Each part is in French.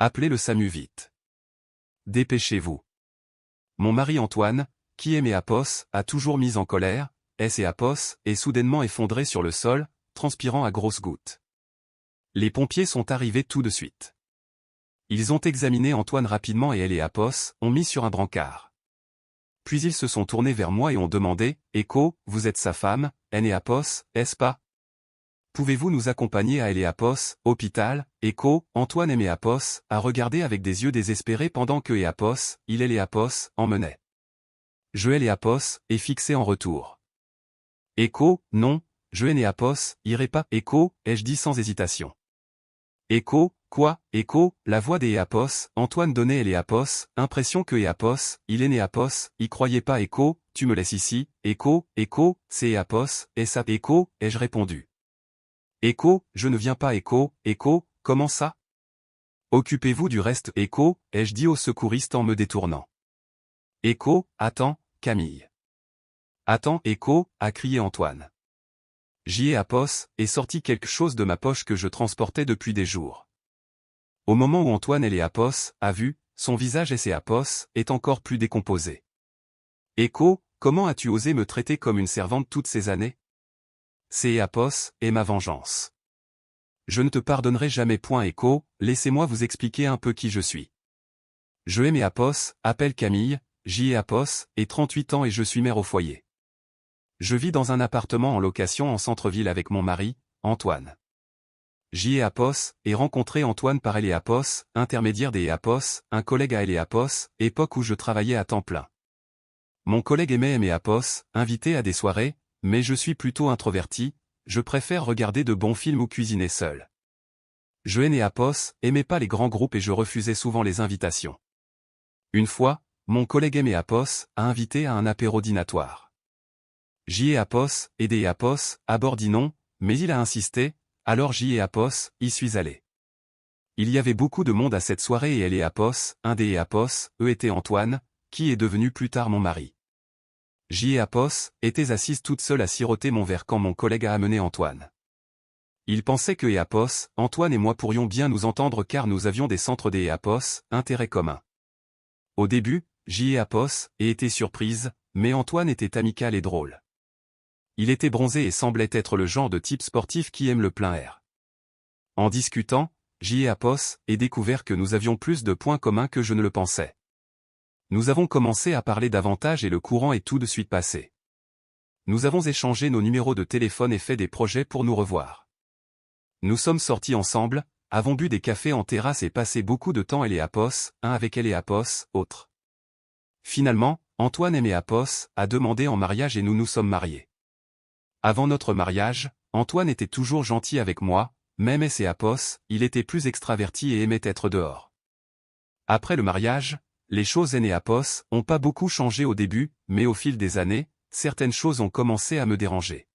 Appelez le SAMU vite. Dépêchez-vous. Mon mari Antoine, qui aimait Apos, a toujours mis en colère, et Apos, est soudainement effondré sur le sol, transpirant à grosses gouttes. Les pompiers sont arrivés tout de suite. Ils ont examiné Antoine rapidement et elle et Apos ont mis sur un brancard. Puis ils se sont tournés vers moi et ont demandé, « Echo, vous êtes sa femme, Apos, est-ce pas? Pouvez-vous nous accompagner à Apos, hôpital ?» Echo, Antoine Apos, a regardé avec des yeux désespérés pendant que Apos, il Apos, emmenait. Je Apos, est fixé en retour. Echo, non, je Apos, irai pas. Echo, ai-je dit sans hésitation. Echo, quoi, Echo, la voix Apos, Antoine donnait Apos, impression que Apos, il Apos, y croyait pas. Echo, tu me laisses ici. Echo, c'est Apos, et ça. Echo, ai-je répondu. Echo, je ne viens pas. Echo, comment ça? Occupez-vous du reste. Echo, ai-je dit au secouriste en me détournant. Echo, attends, Camille. Attends, Echo, a crié Antoine. Apos, est sorti quelque chose de ma poche que je transportais depuis des jours. Au moment où Antoine Apos a vu, son visage Apos est encore plus décomposé. Echo, comment as-tu osé me traiter comme une servante toutes ces années? C'est Apos, et ma vengeance. Je ne te pardonnerai jamais. Echo, laissez-moi vous expliquer un peu qui je suis. Je Apos, appelle Camille, Apos, et 38 ans et je suis mère au foyer. Je vis dans un appartement en location en centre-ville avec mon mari, Antoine. Apos, et rencontré Antoine par Apos, intermédiaire Apos, un collègue à Apos, époque où je travaillais à temps plein. Mon collègue aimait Apos, invité à des soirées, mais je suis plutôt introverti, je préfère regarder de bons films ou cuisiner seul. Je Apos, aimais pas les grands groupes et je refusais souvent les invitations. Une fois, mon collègue Apos a invité à un apéro dînatoire. Apos, et Apos, à bord dit non, mais il a insisté, alors Apos, y suis allé. Il y avait beaucoup de monde à cette soirée et Apos, un des Apos, était Antoine, qui est devenu plus tard mon mari. Apos, était assise toute seule à siroter mon verre quand mon collègue a amené Antoine. Il pensait que Apos, Antoine et moi pourrions bien nous entendre car nous avions des centres Apos, intérêts communs. Au début, Apos, était surprise, mais Antoine était amical et drôle. Il était bronzé et semblait être le genre de type sportif qui aime le plein air. En discutant, Apos a découvert que nous avions plus de points communs que je ne le pensais. Nous avons commencé à parler davantage et le courant est tout de suite passé. Nous avons échangé nos numéros de téléphone et fait des projets pour nous revoir. Nous sommes sortis ensemble, avons bu des cafés en terrasse et passé beaucoup de temps Apos, un avec Apos, autre. Finalement, Antoine Apos a demandé en mariage et nous nous sommes mariés. Avant notre mariage, Antoine était toujours gentil avec moi, même Apos, il était plus extraverti et aimait être dehors. Après le mariage, les choses Apos ont pas beaucoup changé au début, mais au fil des années, certaines choses ont commencé à me déranger.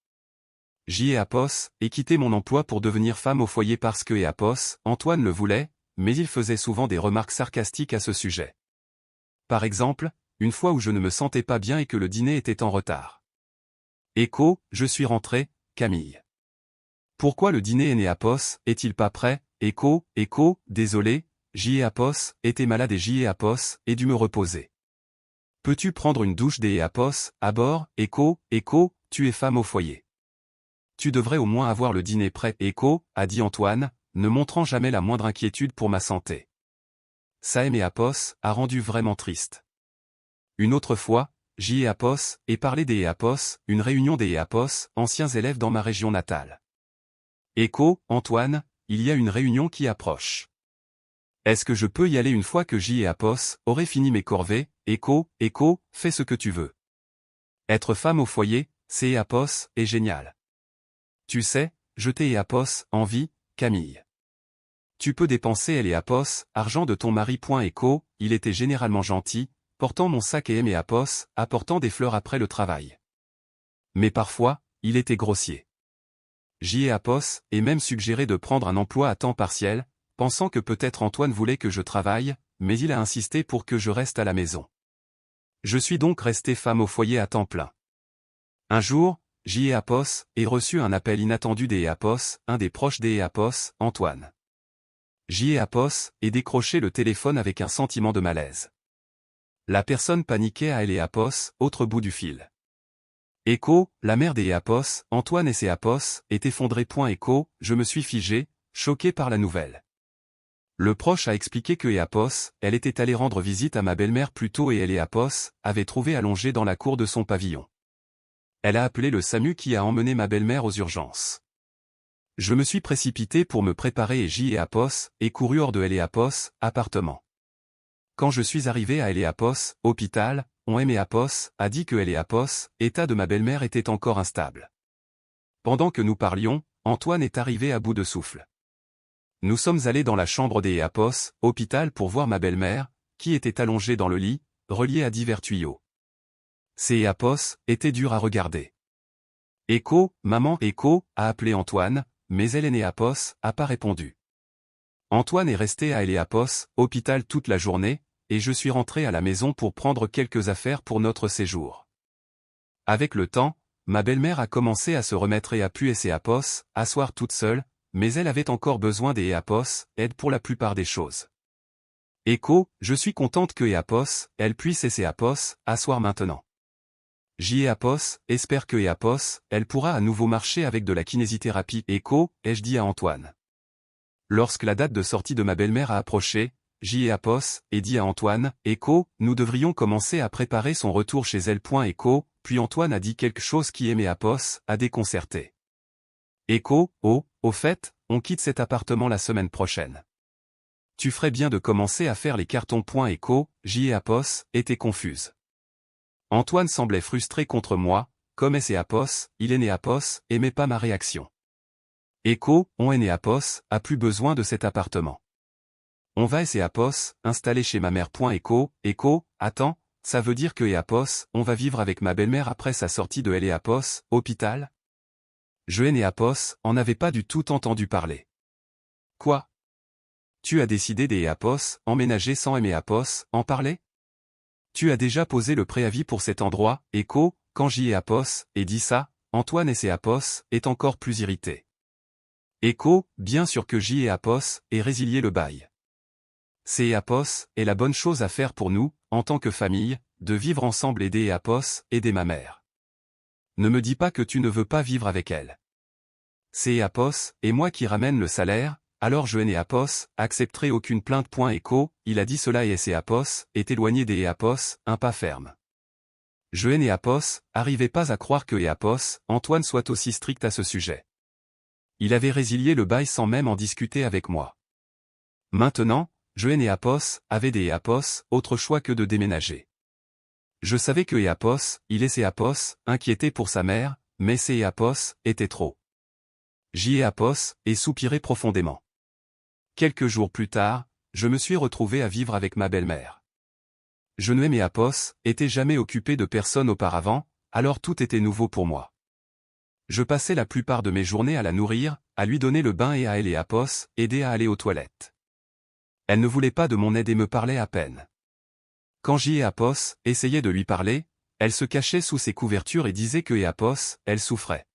Apos a quitté mon emploi pour devenir femme au foyer parce que Apos, Antoine le voulait, mais il faisait souvent des remarques sarcastiques à ce sujet. Par exemple, une fois où je ne me sentais pas bien et que le dîner était en retard. Echo, je suis rentré, Camille. Pourquoi le dîner Apos est-il pas prêt? Echo, désolé, Apos était malade et Apos est dû me reposer. Peux-tu prendre une douche Apos à bord? Echo, tu es femme au foyer. Tu devrais au moins avoir le dîner prêt. Echo, a dit Antoine, ne montrant jamais la moindre inquiétude pour ma santé. Ça Apos a rendu vraiment triste. Une autre fois, Apos et parlé Apos, une réunion Apos, anciens élèves dans ma région natale. Echo, Antoine, il y a une réunion qui approche. Est-ce que je peux y aller une fois que Apos aurait fini mes corvées? Echo, fais ce que tu veux. Être femme au foyer, c'est Apos, est génial. Tu sais, je t'ai Apos, en vie, Camille. Tu peux dépenser Apos, argent de ton mari. Echo, il était généralement gentil, portant mon sac et Apos, apportant des fleurs après le travail. Mais parfois, il était grossier. Apos et même suggéré de prendre un emploi à temps partiel, pensant que peut-être Antoine voulait que je travaille, mais il a insisté pour que je reste à la maison. Je suis donc resté femme au foyer à temps plein. Un jour, Apos a reçu un appel inattendu Apos, un des proches Apos, Antoine. J'y ai apos, et décroché le téléphone avec un sentiment de malaise. La personne paniquait à Apos, autre bout du fil. Écho, la mère des Apos, Antoine et ses Apos, est effondrée. Écho, je me suis figé, choqué par la nouvelle. Le proche a expliqué que Apos, elle était allée rendre visite à ma belle-mère plus tôt et Apos, avait trouvé allongée dans la cour de son pavillon. Elle a appelé le SAMU qui a emmené ma belle-mère aux urgences. Je me suis précipité pour me préparer et j'y ai Apos, et couru hors de Apos, appartement. Quand je suis arrivé à Apos, hôpital, on Apos, a dit que Apos, état de ma belle-mère était encore instable. Pendant que nous parlions, Antoine est arrivé à bout de souffle. Nous sommes allés dans la chambre des Apos, hôpital pour voir ma belle-mère, qui était allongée dans le lit, reliée à divers tuyaux. Ces Apos étaient durs à regarder. Écho, maman Écho, a appelé Antoine, mais Apos a pas répondu. Antoine est resté à Apos, hôpital toute la journée, et je suis rentré à la maison pour prendre quelques affaires pour notre séjour. Avec le temps, ma belle-mère a commencé à se remettre et a pu ses Apos, asseoir toute seule, mais elle avait encore besoin des Apos, aide pour la plupart des choses. Écho, je suis contente que Apos, elle puisse ses Apos, asseoir maintenant. J'y Apos, espère que Apos, elle pourra à nouveau marcher avec de la kinésithérapie. Écho, ai-je dit à Antoine. Lorsque la date de sortie de ma belle-mère a approché, j'y ai Apos, et dit à Antoine, Écho, nous devrions commencer à préparer son retour chez elle. Écho, puis Antoine a dit quelque chose qui Apos, a déconcerté. Écho, oh, au fait, on quitte cet appartement la semaine prochaine. Tu ferais bien de commencer à faire les cartons. Écho, j'y ai Apos, était confuse. Antoine semblait frustré contre moi, comme Apos, il est né Apos, aimait pas ma réaction. Écho, on est né Apos, a plus besoin de cet appartement. On va Apos, installer chez ma mère. Écho, attends, ça veut dire que Apos, on va vivre avec ma belle-mère après sa sortie de Apos, hôpital? Je Apos, en avais pas du tout entendu parler. Quoi? Tu as décidé Apos, emménager sans Apos, en parler? Tu as déjà posé le préavis pour cet endroit. Écho, quand j'y Apos, et dit ça, Antoine Apos, est encore plus irrité. Écho, bien sûr que j'y Apos, et résilier le bail. C'est Apos, est la bonne chose à faire pour nous, en tant que famille, de vivre ensemble. Aider Apos, aider ma mère. Ne me dis pas que tu ne veux pas vivre avec elle. C'est Apos, et moi qui ramène le salaire, alors je Apos, accepterai aucune plainte. Écho, il a dit cela et Apos, est éloigné des Apos, un pas ferme. Je Apos, arrivais pas à croire que Apos, Antoine soit aussi strict à ce sujet. Il avait résilié le bail sans même en discuter avec moi. Maintenant, je Apos, avait des Apos, autre choix que de déménager. Je savais que Apos, il est Apos, inquiété pour sa mère, mais ses Apos, était trop. J'y Apos, et soupirai profondément. Quelques jours plus tard, je me suis retrouvé à vivre avec ma belle-mère. Je ne Apos, était jamais occupé de personne auparavant, alors tout était nouveau pour moi. Je passais la plupart de mes journées à la nourrir, à lui donner le bain et à elle Apos, aider à aller aux toilettes. Elle ne voulait pas de mon aide et me parlait à peine. Quand j'y Apos, essayait de lui parler, elle se cachait sous ses couvertures et disait que Apos, elle souffrait.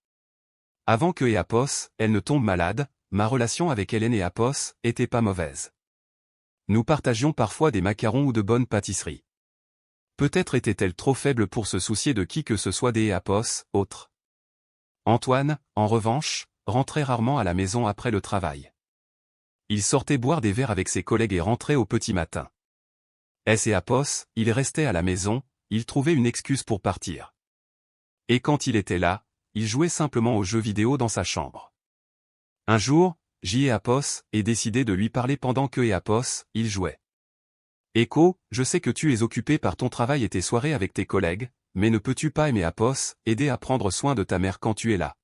Avant que Apos, elle ne tombe malade, ma relation avec Hélène Apos, était pas mauvaise. Nous partagions parfois des macarons ou de bonnes pâtisseries. Peut-être était-elle trop faible pour se soucier de qui que ce soit des Apos, autres. Antoine, en revanche, rentrait rarement à la maison après le travail. Il sortait boire des verres avec ses collègues et rentrait au petit matin. Apos, il restait à la maison, il trouvait une excuse pour partir. Et quand il était là, il jouait simplement aux jeux vidéo dans sa chambre. Un jour, j'y Apos, et décidé de lui parler pendant que Apos, il jouait. Écho, je sais que tu es occupé par ton travail et tes soirées avec tes collègues, mais ne peux-tu pas Apos, aider à prendre soin de ta mère quand tu es là?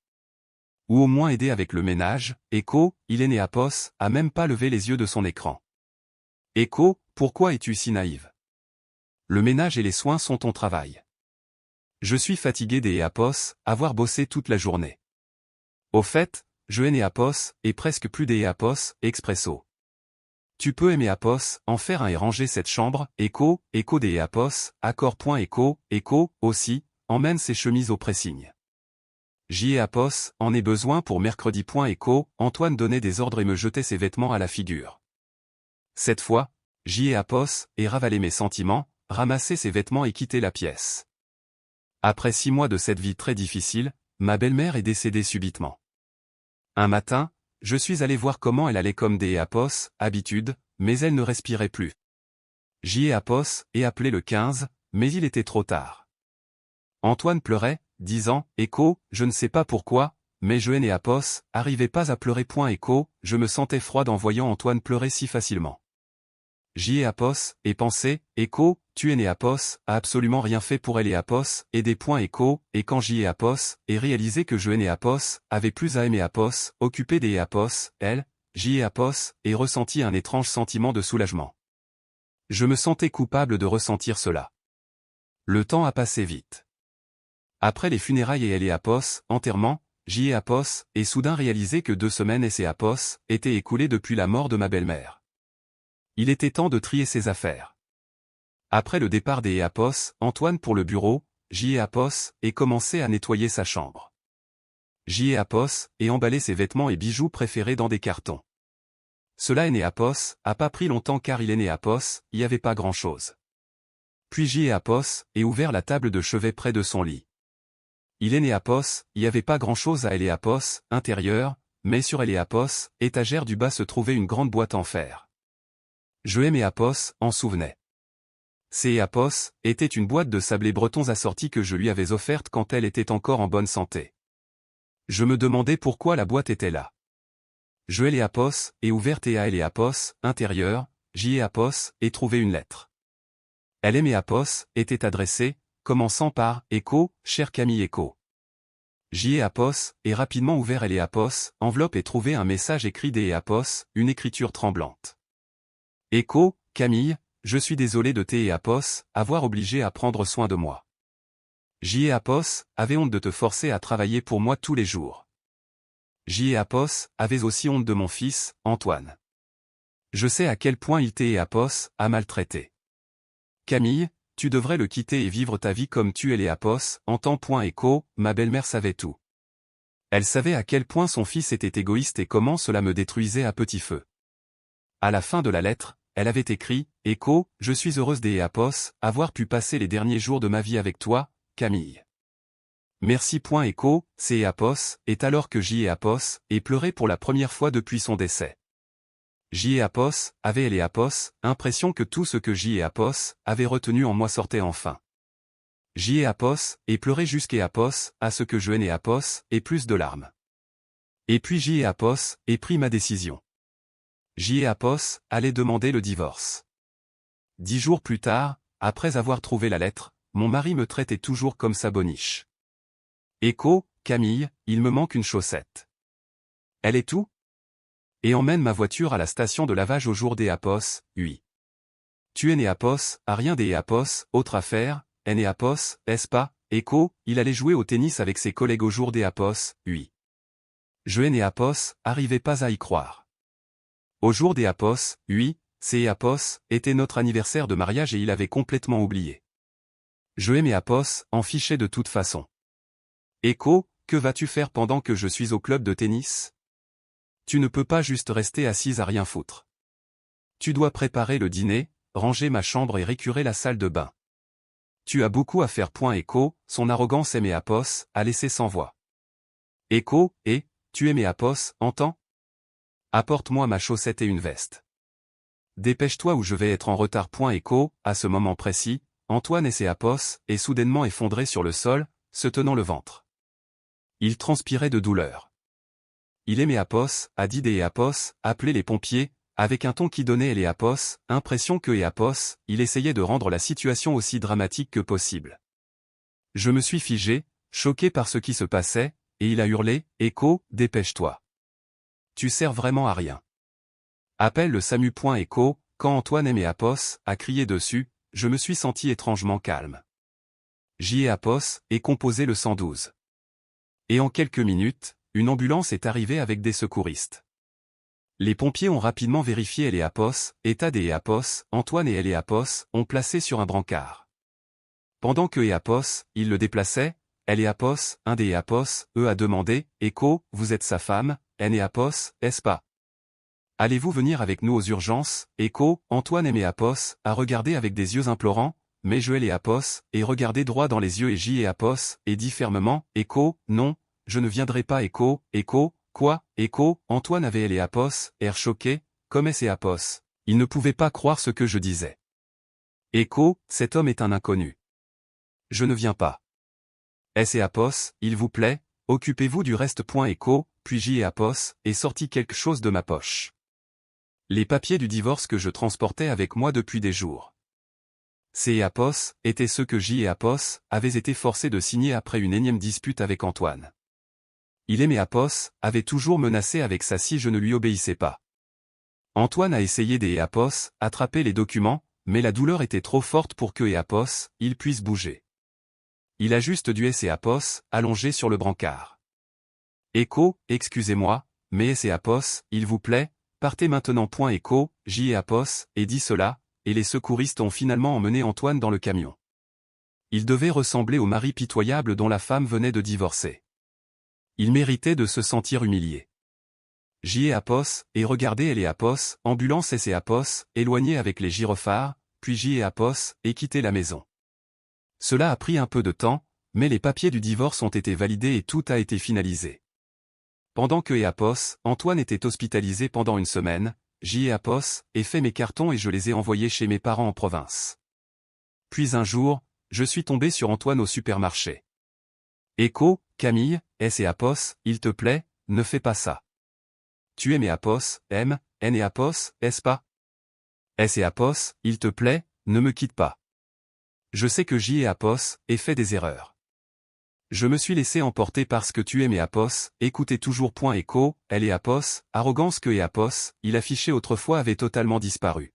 Ou au moins aider avec le ménage? Écho, il est Apos, a même pas levé les yeux de son écran. Écho, pourquoi es-tu si naïve? Le ménage et les soins sont ton travail. Je suis fatigué des Apos, avoir bossé toute la journée. Au fait, je Apos, et presque plus des Apos, expresso. Tu peux Apos, en faire un et ranger cette chambre. Écho des Apos, accord. Écho, aussi, emmène ses chemises au pressing. J'y Apos, en ai besoin pour mercredi. Écho, Antoine donnait des ordres et me jetait ses vêtements à la figure. Cette fois, j'y ai Apos et ravalé mes sentiments, ramassé ses vêtements et quitté la pièce. Après 6 mois de cette vie très difficile, ma belle-mère est décédée subitement. Un matin, je suis allé voir comment elle allait comme des Apos, habitude, mais elle ne respirait plus. J'y ai Apos et appelé le 15, mais il était trop tard. Antoine pleurait, disant, Écho, je ne sais pas pourquoi, mais je et Apos, arrivais pas à pleurer. Écho, je me sentais froide en voyant Antoine pleurer si facilement. J'y ai Apos, et pensais, Écho, tu es né Apos, a absolument rien fait pour elle et Apos, et des points Écho, et quand j'y ai Apos, et réalisé que je et Apos, avait plus à aimer Apos, occupé des Apos, elle, j'y ai Apos, et ressenti un étrange sentiment de soulagement. Je me sentais coupable de ressentir cela. Le temps a passé vite. Après les funérailles et elle et Apos, enterrement, j'y ai Apos, et soudain réalisé que 2 semaines et ses Apos, étaient écoulées depuis la mort de ma belle-mère. Il était temps de trier ses affaires. Après le départ des Apos, Antoine pour le bureau, j'y ai Apos, et commencé à nettoyer sa chambre. J'y ai Apos, et emballé ses vêtements et bijoux préférés dans des cartons. Cela est né Apos, a pas pris longtemps car il est né Apos, y avait pas grand-chose. Puis j'y ai Apos, et ouvert la table de chevet près de son lit. Il est né Apos, y avait pas grand-chose à elle et Apos, intérieur, mais sur elle et Apos, étagère du bas se trouvait une grande boîte en fer. Je aimais Apos, en souvenait. Ces Apos était une boîte de sablés bretons assortis que je lui avais offerte quand elle était encore en bonne santé. Je me demandais pourquoi la boîte était là. Je ai les Apos, et ouverte et à elle et Apos, intérieur, j'y ai Apos, et trouvé une lettre. Elle aimait Apos, était adressée, commençant par « Écho, cher Camille Écho ». J'y ai Apos, et rapidement ouvert elle et Apos, enveloppe et trouvé un message écrit des Apos, une écriture tremblante. Écho, Camille, je suis désolé de tes Apos, avoir obligé à prendre soin de moi. J'y ai Apos, avait honte de te forcer à travailler pour moi tous les jours. J'y ai Apos, avait aussi honte de mon fils, Antoine. Je sais à quel point il t'est Apos, a maltraité. Camille, tu devrais le quitter et vivre ta vie comme tu es les Apos, en temps. Écho, ma belle-mère savait tout. Elle savait à quel point son fils était égoïste et comment cela me détruisait à petit feu. À la fin de la lettre, elle avait écrit, « Écho, je suis heureuse des Apos, avoir pu passer les derniers jours de ma vie avec toi, Camille. Merci. Écho, c'est Apos, est alors que j'y ai Apos, et pleurait pour la première fois depuis son décès. J'y ai Apos, avait elle et Apos, impression que tout ce que j'y ai Apos, avait retenu en moi sortait enfin. J'y ai Apos, et pleurait jusqu'à Apos, à ce que je n'ai Apos, et plus de larmes. Et puis j'y ai Apos, et pris ma décision. J'y ai Apos, allait demander le divorce. 10 jours plus tard, après avoir trouvé la lettre, mon mari me traitait toujours comme sa boniche. Écho, Camille, il me manque une chaussette. Elle est où? Et emmène ma voiture à la station de lavage au jour des Apos, oui. Tu es né Apos, a rien des Apos, autre affaire, est né Apos, est-ce pas? Écho, il allait jouer au tennis avec ses collègues au jour des Apos, oui. Je ai né Apos, arrivais pas à y croire. Au jour des Apos, oui, ces Apos, était notre anniversaire de mariage et il avait complètement oublié. Je aimais Apos, en fichais de toute façon. Écho, que vas-tu faire pendant que je suis au club de tennis? Tu ne peux pas juste rester assise à rien foutre. Tu dois préparer le dîner, ranger ma chambre et récurer la salle de bain. Tu as beaucoup à faire. Écho, son arrogance aimait Apos, a laissé sans voix. Écho, et, tu aimais Apos, entends? Apporte-moi ma chaussette et une veste. Dépêche-toi ou je vais être en retard. Écho, à ce moment précis, Antoine et ses Apos, est soudainement effondré sur le sol, se tenant le ventre. Il transpirait de douleur. Il aimait Apos, a dit des Apos, appelez les pompiers, avec un ton qui donnait les Apos, impression que Apos, il essayait de rendre la situation aussi dramatique que possible. Je me suis figé, choqué par ce qui se passait, et il a hurlé, Écho, dépêche-toi. Tu sers vraiment à rien. Appelle le SAMU. Écho, quand Antoine aimait Apos, a crié dessus, je me suis senti étrangement calme. J'y ai Apos, et composé le 112. Et en quelques minutes, une ambulance est arrivée avec des secouristes. Les pompiers ont rapidement vérifié les Apos, état des Apos, Antoine et les Apos, ont placé sur un brancard. Pendant que Apos, il le déplaçait, Apos, un des Apos, a demandé, Écho, vous êtes sa femme, Apos, est-ce pas? Allez-vous venir avec nous aux urgences? Écho, Antoine et Apos, a regardé avec des yeux implorants, mais Joël et Apos, et regardé droit dans les yeux et J et Apos, et dit fermement, Écho, non, je ne viendrai pas Écho, quoi, Écho, Antoine avait et Apos, air choqué, comme S et Apos. Il ne pouvait pas croire ce que je disais. Écho, cet homme est un inconnu. Je ne viens pas. S et Apos, il vous plaît, occupez-vous du reste. Écho, puis J et Apos, et sortit quelque chose de ma poche. Les papiers du divorce que je transportais avec moi depuis des jours. C et Apos étaient ceux que J et Apos avaient été forcés de signer après une énième dispute avec Antoine. Il et Apos avait toujours menacé avec ça si je ne lui obéissais pas. Antoine a essayé d'aider Apos attraper les documents, mais la douleur était trop forte pour que Apos il puisse bouger. Il a juste dû et Apos allongé sur le brancard. Écho, excusez-moi, mais et Apos, il vous plaît, partez maintenant. Écho, J et Apos, et dit cela, et les secouristes ont finalement emmené Antoine dans le camion. Il devait ressembler au mari pitoyable dont la femme venait de divorcer. Il méritait de se sentir humilié. J et Apos, et regardez et Apos, ambulance et Apos, éloignés avec les gyrophares, puis J et Apos, et quitté la maison. Cela a pris un peu de temps, mais les papiers du divorce ont été validés et tout a été finalisé. Pendant que Apos, Antoine était hospitalisé pendant une semaine, J et Apos, ai fait mes cartons et je les ai envoyés chez mes parents en province. Puis un jour, je suis tombé sur Antoine au supermarché. Écho, Camille, S et Apos, il te plaît, ne fais pas ça. Tu aimes Apos, N et Apos, est-ce pas? S et Apos, il te plaît, ne me quitte pas. Je sais que J et Apos ai fait des erreurs. Je me suis laissé emporter parce que tu aimes Apos, écoutez toujours. Écho, elle et Apos, arrogance que Apos, il affichait autrefois avait totalement disparu.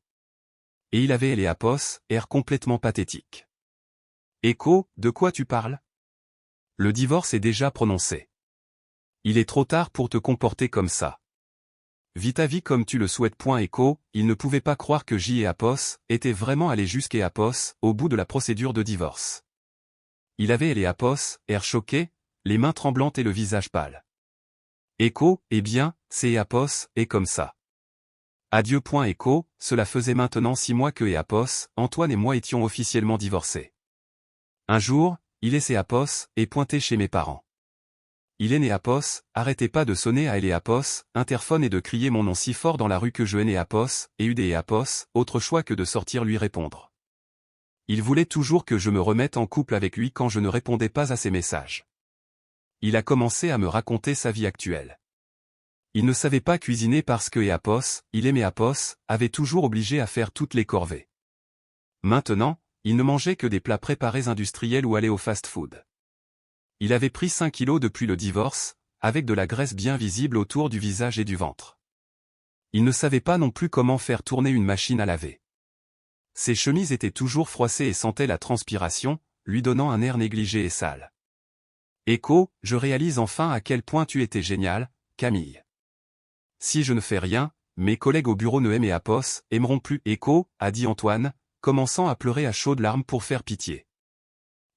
Et il avait elle et Apos, air complètement pathétique. Écho, de quoi tu parles? Le divorce est déjà prononcé. Il est trop tard pour te comporter comme ça. Vis ta vie comme tu le souhaites. Écho, il ne pouvait pas croire que J et Apos étaient vraiment allés jusqu'à Apos, au bout de la procédure de divorce. Il avait les Apos, air choqué, les mains tremblantes et le visage pâle. Écho, eh bien, c'est Apos, et comme ça. Adieu. Écho, cela faisait maintenant 6 mois que Apos, Antoine et moi étions officiellement divorcés. Un jour, il et Apos, et pointé chez mes parents. Il et Apos, arrêtez pas de sonner à Apos, interphone et de crier mon nom si fort dans la rue que je et Apos, et eu des Apos, autre choix que de sortir lui répondre. Il voulait toujours que je me remette en couple avec lui quand je ne répondais pas à ses messages. Il a commencé à me raconter sa vie actuelle. Il ne savait pas cuisiner parce que Apos, il et Apos, avait toujours obligé à faire toutes les corvées. Maintenant, il ne mangeait que des plats préparés industriels ou allait au fast-food. Il avait pris 5 kilos depuis le divorce, avec de la graisse bien visible autour du visage et du ventre. Il ne savait pas non plus comment faire tourner une machine à laver. Ses chemises étaient toujours froissées et sentaient la transpiration, lui donnant un air négligé et sale. Écho, je réalise enfin à quel point tu étais génial, Camille. Si je ne fais rien, mes collègues au bureau ne aiment Apos, aimeront plus. Écho, a dit Antoine, commençant à pleurer à chaudes larmes pour faire pitié.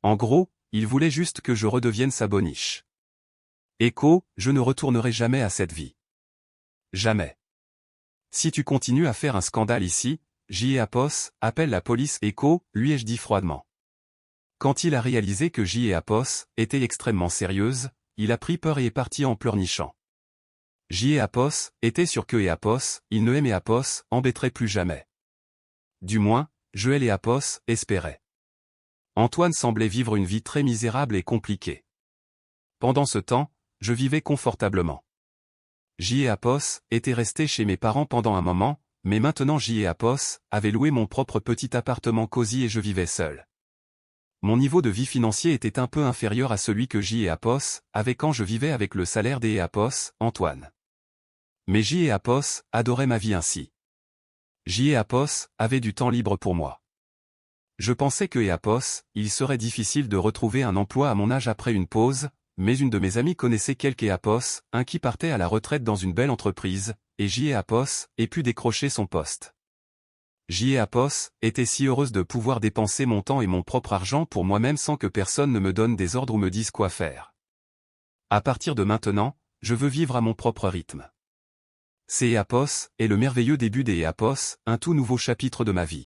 En gros, il voulait juste que je redevienne sa boniche. Écho, je ne retournerai jamais à cette vie. Jamais. Si tu continues à faire un scandale ici, J et Apos, appelle la police. Écho, lui ai-je dit froidement. Quand il a réalisé que J et Apos étaient extrêmement sérieuses, il a pris peur et est parti en pleurnichant. J et Apos étaient sûrs que Apos, il ne aimait Apos, embêterait plus jamais. Du moins, Joël et Apos espéraient. Antoine semblait vivre une vie très misérable et compliquée. Pendant ce temps, je vivais confortablement. J et Apos étaient restés chez mes parents pendant un moment, mais maintenant J et Apos avaient loué mon propre petit appartement cosy et je vivais seul. Mon niveau de vie financier était un peu inférieur à celui que J et Apos avaient quand je vivais avec le salaire des Apos, Antoine. Mais J et Apos adoraient ma vie ainsi. J et Apos avaient du temps libre pour moi. Je pensais que Apos, il serait difficile de retrouver un emploi à mon âge après une pause, mais une de mes amies connaissait quelques Apos, un qui partait à la retraite dans une belle entreprise, et J et Apos ait pu décrocher son poste. J et Apos était si heureuse de pouvoir dépenser mon temps et mon propre argent pour moi-même sans que personne ne me donne des ordres ou me dise quoi faire. À partir de maintenant, je veux vivre à mon propre rythme. C'est Eapos, et le merveilleux début des Eapos, un tout nouveau chapitre de ma vie.